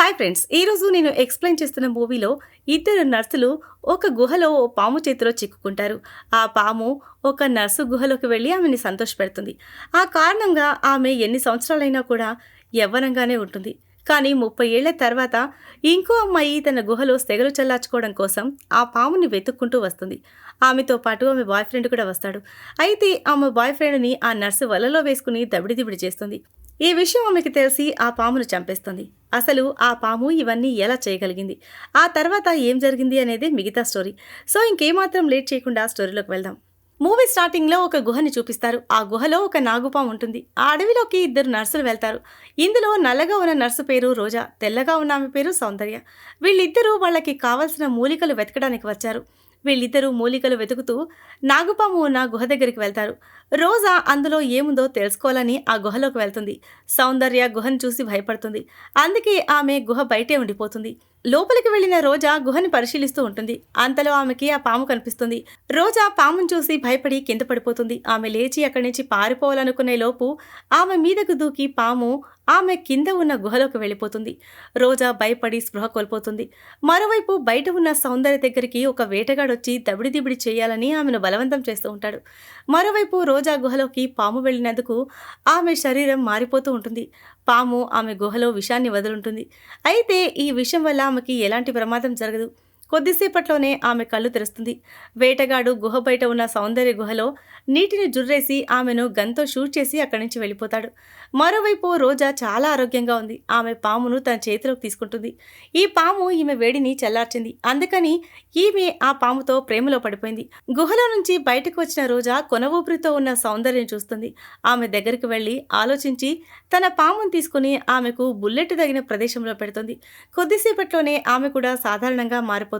Hi friends! ఈరోజు నేను explain చేస్తున్న మూవీలో ఇద్దరు నర్సులు ఒక గుహలో ఓ పాము చేతిలో చిక్కుకుంటారు. ఆ పాము ఒక నర్సు గుహలోకి వెళ్లి ఆమెని సంతోషపెడుతుంది. ఆ కారణంగా ఆమె ఎన్ని సంవత్సరాలైనా కూడా యవ్వనంగానే ఉంటుంది. కానీ 30 ఏళ్ల తర్వాత ఇంకో అమ్మాయి తన గుహలో సెగలు చల్లార్చుకోవడం కోసం ఆ పాముని వెతుక్కుంటూ వస్తుంది. ఆమెతో పాటు ఆమె బాయ్ ఫ్రెండ్ కూడా వస్తాడు. అయితే ఆమె బాయ్ ఫ్రెండ్‌ని ఆ నర్సు వలలో వేసుకుని దబిడిదిబిడి చేస్తుంది. ఈ విషయం ఆమెకి తెలిసి ఆ పామును చంపేస్తుంది. అసలు ఆ పాము ఇవన్నీ ఎలా చేయగలిగింది? ఆ తర్వాత ఏం జరిగింది అనేది మిగతా స్టోరీ. సో ఇంకేమాత్రం లేట్ చేయకుండా స్టోరీలోకి వెళ్దాం. మూవీ స్టార్టింగ్‌లో ఒక గుహని చూపిస్తారు. ఆ గుహలో ఒక నాగుపాము ఉంటుంది. ఆ అడవిలోకి ఇద్దరు నర్సులు వెళ్తారు. ఇందులో నల్లగా ఉన్న నర్సు పేరు రోజా, తెల్లగా ఉన్న ఆమె పేరు సౌందర్య. వీళ్ళిద్దరూ వాళ్ళకి కావాల్సిన మూలికలు వెతకడానికి వచ్చారు. వీళ్ళిద్దరూ మూలికలు వెతుకుతూ నాగుపాము ఉన్న గుహ దగ్గరికి వెళ్తారు. రోజా అందులో ఏముందో తెలుసుకోవాలని ఆ గుహలోకి వెళ్తుంది. సౌందర్య గుహను చూసి భయపడుతుంది. అందుకే ఆమె గుహ బయటే ఉండిపోతుంది. లోపలికి వెళ్లిన రోజా గుహని పరిశీలిస్తూ ఉంటుంది. అంతలో ఆమెకి ఆ పాము కనిపిస్తుంది. రోజా పామును చూసి భయపడి కింద పడిపోతుంది. ఆమె లేచి అక్కడి నుంచి పారిపోవాలనుకునే లోపు ఆమె మీదకు దూకి పాము ఆమె కింద ఉన్న గుహలోకి వెళ్ళిపోతుంది. రోజా భయపడి స్పృహ కోల్పోతుంది. మరోవైపు బయట ఉన్న సౌందర్య దగ్గరికి ఒక వేటగాడొచ్చి దబిడిదిబిడి చేయాలని ఆమెను బలవంతం చేస్తూ ఉంటాడు. మరోవైపు రోజా గుహలోకి పాము వెళ్ళినందుకు ఆమె శరీరం మారిపోతూ ఉంటుంది. పాము ఆమె గుహలో విషాన్ని వదులుంటుంది. అయితే ఈ విషం వల్ల ఆమెకి ఎలాంటి ప్రమాదం జరగదు. కొద్దిసేపట్లోనే ఆమె కళ్ళు తెరుస్తుంది. వేటగాడు గుహ బయట ఉన్న సౌందర్య గుహలో నీటిని జుర్రేసి ఆమెను గన్తో షూట్ చేసి అక్కడి నుంచి వెళ్ళిపోతాడు. మరోవైపు రోజా చాలా ఆరోగ్యంగా ఉంది. ఆమె పామును తన చేతిలోకి తీసుకుంటుంది. ఈ పాము ఈమె వేడిని చల్లార్చింది. అందుకని ఈమె ఆ పాముతో ప్రేమలో పడిపోయింది. గుహలో నుంచి బయటకు వచ్చిన రోజా కొన ఊపిరితో ఉన్న సౌందర్యం చూస్తుంది. ఆమె దగ్గరికి వెళ్ళి ఆలోచించి తన పామును తీసుకుని ఆమెకు బుల్లెట్ తగిన ప్రదేశంలో పెడుతుంది. కొద్దిసేపట్లోనే ఆమె కూడా సాధారణంగా మారిపోతుంది.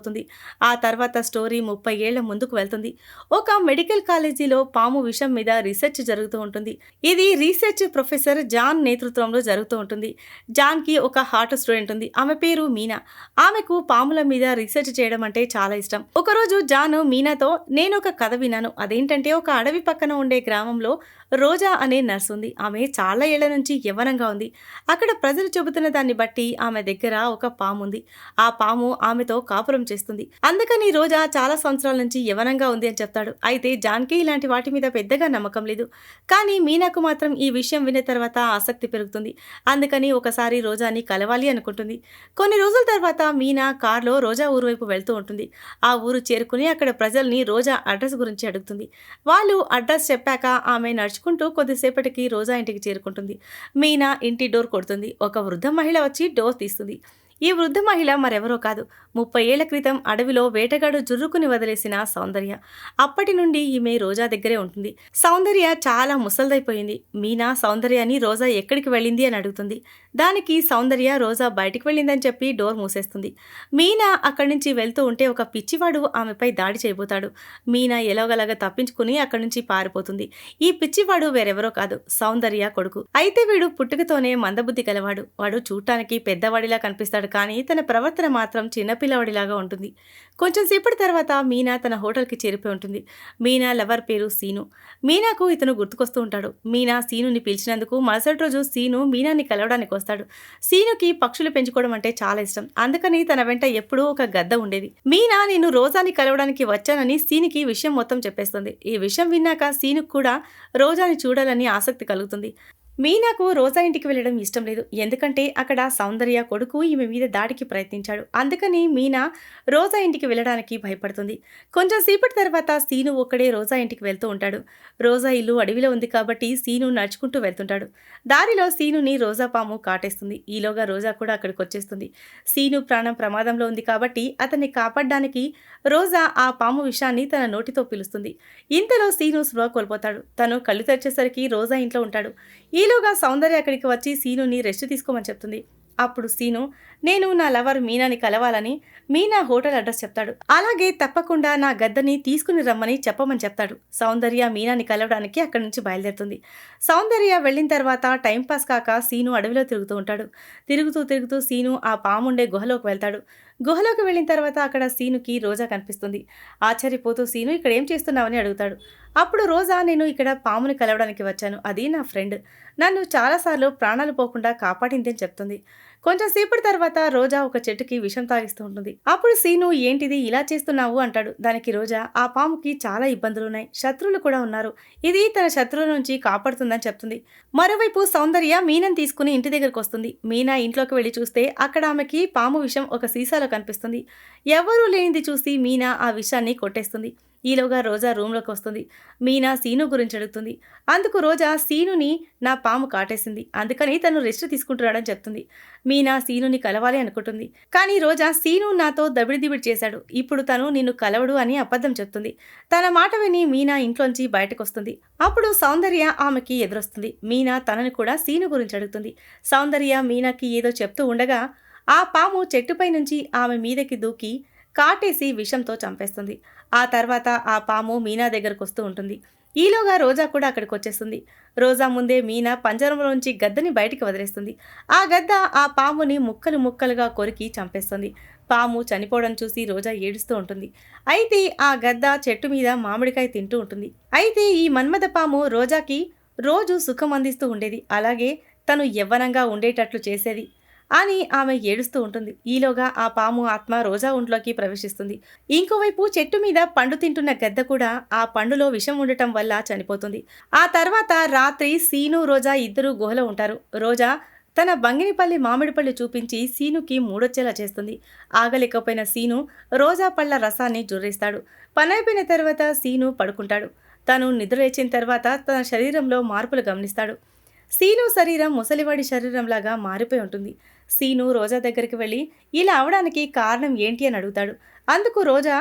ఆ తర్వాత స్టోరీ 30 ఏళ్ల ముందుకు వెళ్తుంది. ఒక మెడికల్ కాలేజీలో పాము విషం మీద రీసెర్చ్ జరుగుతూ ఉంటుంది. ఇది రీసెర్చ్ ప్రొఫెసర్ జాన్ నేతృత్వంలో జరుగుతూ ఉంటుంది. జాన్కి ఒక హార్ట్ స్టూడెంట్ ఉంది. ఆమె పేరు మీనా. ఆమెకు పాముల మీద రీసెర్చ్ చేయడం అంటే చాలా ఇష్టం. ఒకరోజు జాన్ మీనాతో నేను ఒక కథ విన్నాను. అదేంటంటే ఒక అడవి పక్కన ఉండే గ్రామంలో రోజా అనే నర్స్ ఉంది. ఆమె చాలా ఏళ్ల నుంచి యవ్వనంగా ఉంది. అక్కడ ప్రజలు చెబుతున్న దాన్ని బట్టి ఆమె దగ్గర ఒక పాము ఉంది. ఆ పాము ఆమెతో కాపురం చేస్తుంది. అందుకని రోజా చాలా సంవత్సరాల నుంచి యవ్వనంగా ఉంది అని చెప్తాడు. అయితే జాన్కి ఇలాంటి వాటి మీద పెద్దగా నమ్మకం లేదు. కానీ మీనాకు మాత్రం ఈ విషయం విన్న తర్వాత ఆసక్తి పెరుగుతుంది. అందుకని ఒకసారి రోజాని కలవాలి అనుకుంటుంది. కొన్ని రోజుల తర్వాత మీనా కార్లో రోజా ఊరు వైపు వెళ్తూ ఉంటుంది. ఆ ఊరు చేరుకుని అక్కడ ప్రజల్ని రోజా అడ్రస్ గురించి అడుగుతుంది. వాళ్ళు అడ్రస్ చెప్పాక ఆమె నడుచుకుంటూ కొద్దిసేపటికి రోజా ఇంటికి చేరుకుంటుంది. మీనా ఇంటి డోర్ కొడుతుంది. ఒక వృద్ధ మహిళ వచ్చి డోర్ తీస్తుంది. ఈ వృద్ధ మహిళ మరెవరో కాదు, 30 ఏళ్ల క్రితం అడవిలో వేటగాడు జుర్రుకుని వదిలేసిన సౌందర్య. అప్పటి నుండి ఈమె రోజా దగ్గరే ఉంటుంది. సౌందర్య చాలా ముసల్దైపోయింది. మీనా సౌందర్యని రోజా ఎక్కడికి వెళ్ళింది అని అడుగుతుంది. దానికి సౌందర్య రోజా బయటికి వెళ్ళిందని చెప్పి డోర్ మూసేస్తుంది. మీనా అక్కడి నుంచి వెళ్తూ ఉంటే ఒక పిచ్చివాడు ఆమెపై దాడి చేయబోతాడు. మీనా ఎలాగలాగా తప్పించుకుని అక్కడి నుంచి పారిపోతుంది. ఈ పిచ్చివాడు వేరెవరో కాదు, సౌందర్య కొడుకు. అయితే వీడు పుట్టుకతోనే మందబుద్ధి గలవాడు. వాడు చూడటానికి పెద్దవాడిలా కనిపిస్తాడు, కానీ తన ప్రవర్తన మాత్రం చిన్నపిల్లవాడిలాగా ఉంటుంది. కొంచెం సేపటి తర్వాత మీనా తన హోటల్కి చేరిపోయి ఉంటుంది. మీనా లవర్ పేరు సీను. మీనాకు ఇతను గుర్తుకొస్తూ ఉంటాడు. మీనా సీనుని పిలిచినందుకు మరుసటి రోజు సీను మీనాని కలవడానికి వస్తాడు. సీనుకి పక్షులు పెంచుకోవడం అంటే చాలా ఇష్టం. అందుకని తన వెంట ఎప్పుడూ ఒక గద్ద ఉండేది. మీనా నేను రోజాని కలవడానికి వచ్చానని సీనుకి విషయం మొత్తం చెప్పేస్తుంది. ఈ విషయం విన్నాక సీనుకు కూడా రోజాని చూడాలని ఆసక్తి కలుగుతుంది. మీనాకు రోజా ఇంటికి వెళ్ళడం ఇష్టం లేదు. ఎందుకంటే అక్కడ సౌందర్య కొడుకు ఈమె మీద దాడికి ప్రయత్నించాడు. అందుకని మీనా రోజా ఇంటికి వెళ్ళడానికి భయపడుతుంది. కొంచెం సేపటి తర్వాత సీను ఒక్కడే రోజా ఇంటికి వెళ్తూ ఉంటాడు. రోజా ఇల్లు అడవిలో ఉంది కాబట్టి సీను నడుచుకుంటూ వెళ్తుంటాడు. దారిలో సీనుని రోజా పాము కాటేస్తుంది. ఈలోగా రోజా కూడా అక్కడికి వచ్చేస్తుంది. సీను ప్రాణం ప్రమాదంలో ఉంది కాబట్టి అతన్ని కాపాడడానికి రోజా ఆ పాము విషాన్ని తన నోటితో పిలుస్తుంది. ఇంతలో సీను స్పృహ కోల్పోతాడు. తను కళ్ళు తెరిచేసరికి రోజా ఇంట్లో ఉంటాడు. ఈలోగా సౌందర్య అక్కడికి వచ్చి సీనుని రెస్ట్ తీసుకోమని చెప్తుంది. అప్పుడు సీను నేను నా లవర్ మీనాని కలవాలని మీనా హోటల్ అడ్రస్ చెప్తాడు. అలాగే తప్పకుండా నా గద్దని తీసుకుని రమ్మని చెప్పమని చెప్తాడు. సౌందర్య మీనాని కలవడానికి అక్కడి నుంచి బయలుదేరుతుంది. సౌందర్య వెళ్ళిన తర్వాత టైంపాస్ కాక సీను అడవిలో తిరుగుతూ ఉంటాడు. తిరుగుతూ సీను ఆ పాముండే గుహలోకి వెళ్తాడు. గుహలోకి వెళ్ళిన తర్వాత అక్కడ సీనుకి రోజా కనిపిస్తుంది. ఆశ్చర్యపోతూ సీను ఇక్కడ ఏం చేస్తున్నావని అడుగుతాడు. అప్పుడు రోజా నేను ఇక్కడ పాముని కలవడానికి వచ్చాను. అది నా ఫ్రెండ్. నన్ను చాలాసార్లు ప్రాణాలు పోకుండా కాపాడింది అని చెప్తుంది. కొంచెం సేపటి తర్వాత రోజా ఒక చెట్టుకి విషం తాగిస్తూ ఉంటుంది. అప్పుడు సీను ఏంటిది ఇలా చేస్తున్నావు అంటాడు. దానికి రోజా ఆ పాముకి చాలా ఇబ్బందులున్నాయి, శత్రువులు కూడా ఉన్నారు, ఇది తన శత్రువుల నుంచి కాపాడుతుందని చెప్తుంది. మరోవైపు సౌందర్య మీనాని తీసుకుని ఇంటి దగ్గరకు వస్తుంది. మీనా ఇంట్లోకి వెళ్లి చూస్తే అక్కడ ఆమెకి పాము విషం ఒక సీసాలో కనిపిస్తుంది. ఎవరూ లేనిది చూసి మీనా ఆ విషాన్ని కొట్టేస్తుంది. ఈలోగా రోజా రూమ్లోకి వస్తుంది. మీనా సీను గురించి అడుగుతుంది. అందుకు రోజా సీనుని నా పాము కాటేసింది, అందుకని తను రెస్ట్ తీసుకుంటున్నాడని చెప్తుంది. మీనా సీనుని కలవాలి అనుకుంటుంది. కానీ రోజా సీను నాతో దబిడిదిబిడి చేశాడు, ఇప్పుడు తను నిన్ను కలవడు అని అబద్ధం చెప్తుంది. తన మాట విని మీనా ఇంట్లోంచి బయటకు వస్తుంది. అప్పుడు సౌందర్య ఆమెకి ఎదురొస్తుంది. మీనా తనని కూడా సీను గురించి అడుగుతుంది. సౌందర్య మీనాకి ఏదో చెప్తూ ఉండగా ఆ పాము చెట్టుపై నుంచి ఆమె మీదకి దూకి కాటేసి విషంతో చంపేస్తుంది. ఆ తర్వాత ఆ పాము మీనా దగ్గరకు వస్తూ ఉంటుంది. ఈలోగా రోజా కూడా అక్కడికి వచ్చేస్తుంది. రోజా ముందే మీనా పంజరంలోంచి గద్దని బయటికి వదిలేస్తుంది. ఆ గద్ద ఆ పాముని ముక్కలు ముక్కలుగా కొరికి చంపేస్తుంది. పాము చనిపోవడం చూసి రోజా ఏడుస్తూ ఉంటుంది. అయితే ఆ గద్ద చెట్టు మీద మామిడికాయ తింటూ ఉంటుంది. అయితే ఈ మన్మథ పాము రోజాకి రోజు సుఖం అందిస్తూ ఉండేది, అలాగే తను యవ్వనంగా ఉండేటట్లు చేసేది అని ఆమె ఏడుస్తూ ఉంటుంది. ఈలోగా ఆ పాము ఆత్మ రోజా ఒంట్లోకి ప్రవేశిస్తుంది. ఇంకోవైపు చెట్టు మీద పండు తింటున్న గద్ద కూడా ఆ పండులో విషం ఉండటం వల్ల చనిపోతుంది. ఆ తర్వాత రాత్రి సీను రోజా ఇద్దరు గుహలో ఉంటారు. రోజా తన బంగినిపల్లి మామిడి పళ్ళు చూపించి సీనుకి మూడొచ్చేలా చేస్తుంది. ఆగలేకపోయిన సీను రోజా పళ్ళ రసాన్ని జుర్రిస్తాడు. పనైపోయిన తర్వాత సీను పడుకుంటాడు. తను నిద్రలేచిన తర్వాత తన శరీరంలో మార్పులు గమనిస్తాడు. సీను శరీరం ముసలివాడి శరీరంలాగా మారిపోయి ఉంటుంది. సీను రోజా దగ్గరికి వెళ్ళి ఇలా అవడానికి కారణం ఏంటి అని అడుగుతాడు. అందుకు రోజా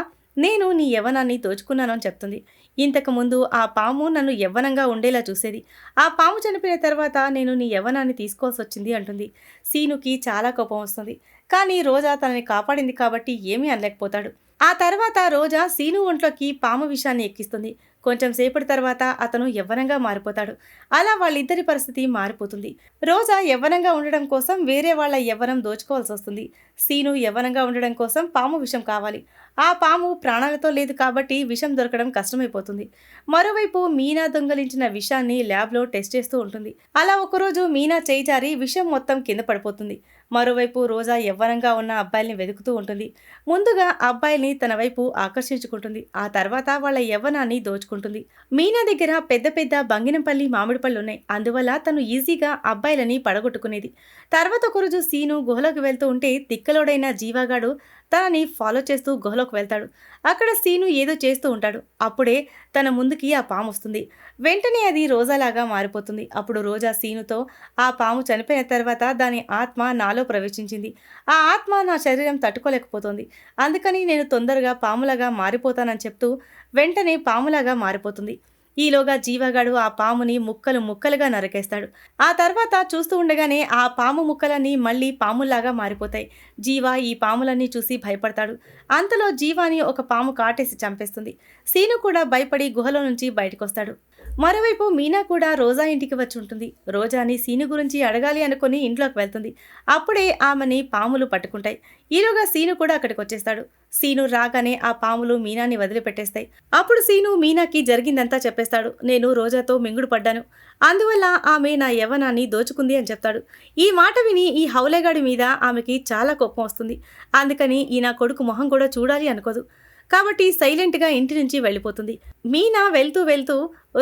నేను నీ యవ్వనాన్ని దోచుకున్నాను అని చెప్తుంది. ఇంతకుముందు ఆ పాము నన్ను యవ్వనంగా ఉండేలా చూసేది, ఆ పాము చనిపోయిన తర్వాత నేను నీ యవ్వనాన్ని తీసుకోవాల్సి వచ్చింది అంటుంది. సీనుకి చాలా కోపం వస్తుంది. కానీ రోజా తనని కాపాడింది కాబట్టి ఏమీ అనలేకపోతాడు. ఆ తర్వాత రోజా సీను ఒంట్లోకి పాము విషాన్ని ఎక్కిస్తుంది. కొంచెం సేపటి తర్వాత అతను యవ్వనంగా మారిపోతాడు. అలా వాళ్ళిద్దరి పరిస్థితి మారిపోతుంది. రోజా యవ్వనంగా ఉండడం కోసం వేరే వాళ్ళ యవ్వనం దోచుకోవాల్సి వస్తుంది. సీను యవ్వనంగా ఉండడం కోసం పాము విషం కావాలి. ఆ పాము ప్రాణాలతో లేదు కాబట్టి విషం దొరకడం కష్టమైపోతుంది. మరోవైపు మీనా దొంగలించిన విషాన్ని ల్యాబ్లో టెస్ట్ చేస్తూ ఉంటుంది. అలా ఒకరోజు మీనా చేయి జారి విషం మొత్తం కింద పడిపోతుంది. మరోవైపు రోజా యవ్వనంగా ఉన్న అబ్బాయిల్ని వెతుకుతూ ఉంటుంది. ముందుగా అబ్బాయిల్ని తన వైపు ఆకర్షించుకుంటుంది. ఆ తర్వాత వాళ్ళ యవ్వనాన్ని దోచుకుంటుంది. మీనా దగ్గర పెద్ద పెద్ద బంగినంపల్లి మామిడి పళ్ళు ఉన్నాయి, అందువల్ల తను ఈజీగా అబ్బాయిలని పడగొట్టుకునేది. తర్వాత ఒకరోజు సీను గుహలోకి వెళ్తూ ఉంటే తిక్కలోడైన జీవాగాడు తనని ఫాలో చేస్తూ గుహలోకి వెళ్తాడు. అక్కడ సీను ఏదో చేస్తూ ఉంటాడు. అప్పుడే తన ముందుకి ఆ పాము వస్తుంది. వెంటనే అది రోజాలాగా మారిపోతుంది. అప్పుడు రోజా సీనుతో ఆ పాము చనిపోయిన తర్వాత దాని ఆత్మ నాలో ప్రవేశించింది, ఆ ఆత్మ నా శరీరం తట్టుకోలేకపోతుంది, అందుకని నేను తొందరగా పాములాగా మారిపోతానని చెప్తూ వెంటనే పాములాగా మారిపోతుంది. ఈలోగా జీవగాడు ఆ పాముని ముక్కలు ముక్కలుగా నరికేస్తాడు. ఆ తర్వాత చూస్తూ ఉండగానే ఆ పాము ముక్కలన్నీ మళ్ళీ పాముల్లాగా మారిపోతాయి. జీవ ఈ పాములన్నీ చూసి భయపడతాడు. అంతలో జీవాని ఒక పాము కాటేసి చంపేస్తుంది. సీను కూడా భయపడి గుహలో నుంచి బయటకొస్తాడు. మరోవైపు మీనా కూడా రోజా ఇంటికి వచ్చి ఉంటుంది. రోజాని సీను గురించి అడగాలి అనుకుని ఇంట్లోకి వెళ్తుంది. అప్పుడే ఆమెని పాములు పట్టుకుంటాయి. ఈలోగా సీను కూడా అక్కడికి వచ్చేస్తాడు. సీను రాగానే ఆ పాములు మీనాని వదిలిపెట్టేస్తాయి. అప్పుడు సీను మీనాకి జరిగిందంతా చెప్పేస్తాడు. నేను రోజాతో మింగుడు పడ్డాను, అందువల్ల ఆమె నా యవ్వనాన్ని దోచుకుంది అని చెప్తాడు. ఈ మాట విని ఈ హౌలేగాడి మీద ఆమెకి చాలా కోపం వస్తుంది. అందుకని ఈ నా కొడుకు మొహం కూడా చూడాలి అనుకోదు. కాబట్టి సైలెంట్గా ఇంటి నుంచి వెళ్ళిపోతుంది. మీనా వెళ్తూ వెళ్తూ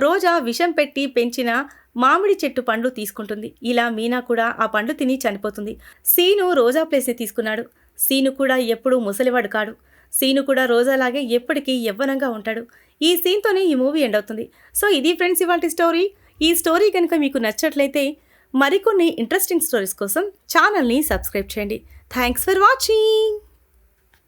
రోజా విషం పెట్టి పెంచిన మామిడి చెట్టు పండు తీసుకుంటుంది. ఇలా మీనా కూడా ఆ పండు తిని చనిపోతుంది. సీను రోజా ప్లేస్ని తీసుకున్నాడు. సీను కూడా ఎప్పుడూ ముసలివాడు కాడు. సీను కూడా రోజాలాగే ఎప్పటికీ యవ్వనంగా ఉంటాడు. ఈ సీన్తోనే ఈ మూవీ ఎండ్ అవుతుంది. సో ఇది ఫ్రెండ్స్ ఇవాల్టి స్టోరీ. ఈ స్టోరీ కనుక మీకు నచ్చట్లయితే మరికొన్ని ఇంట్రెస్టింగ్ స్టోరీస్ కోసం ఛానల్ని సబ్స్క్రైబ్ చేయండి. Thanks for watching.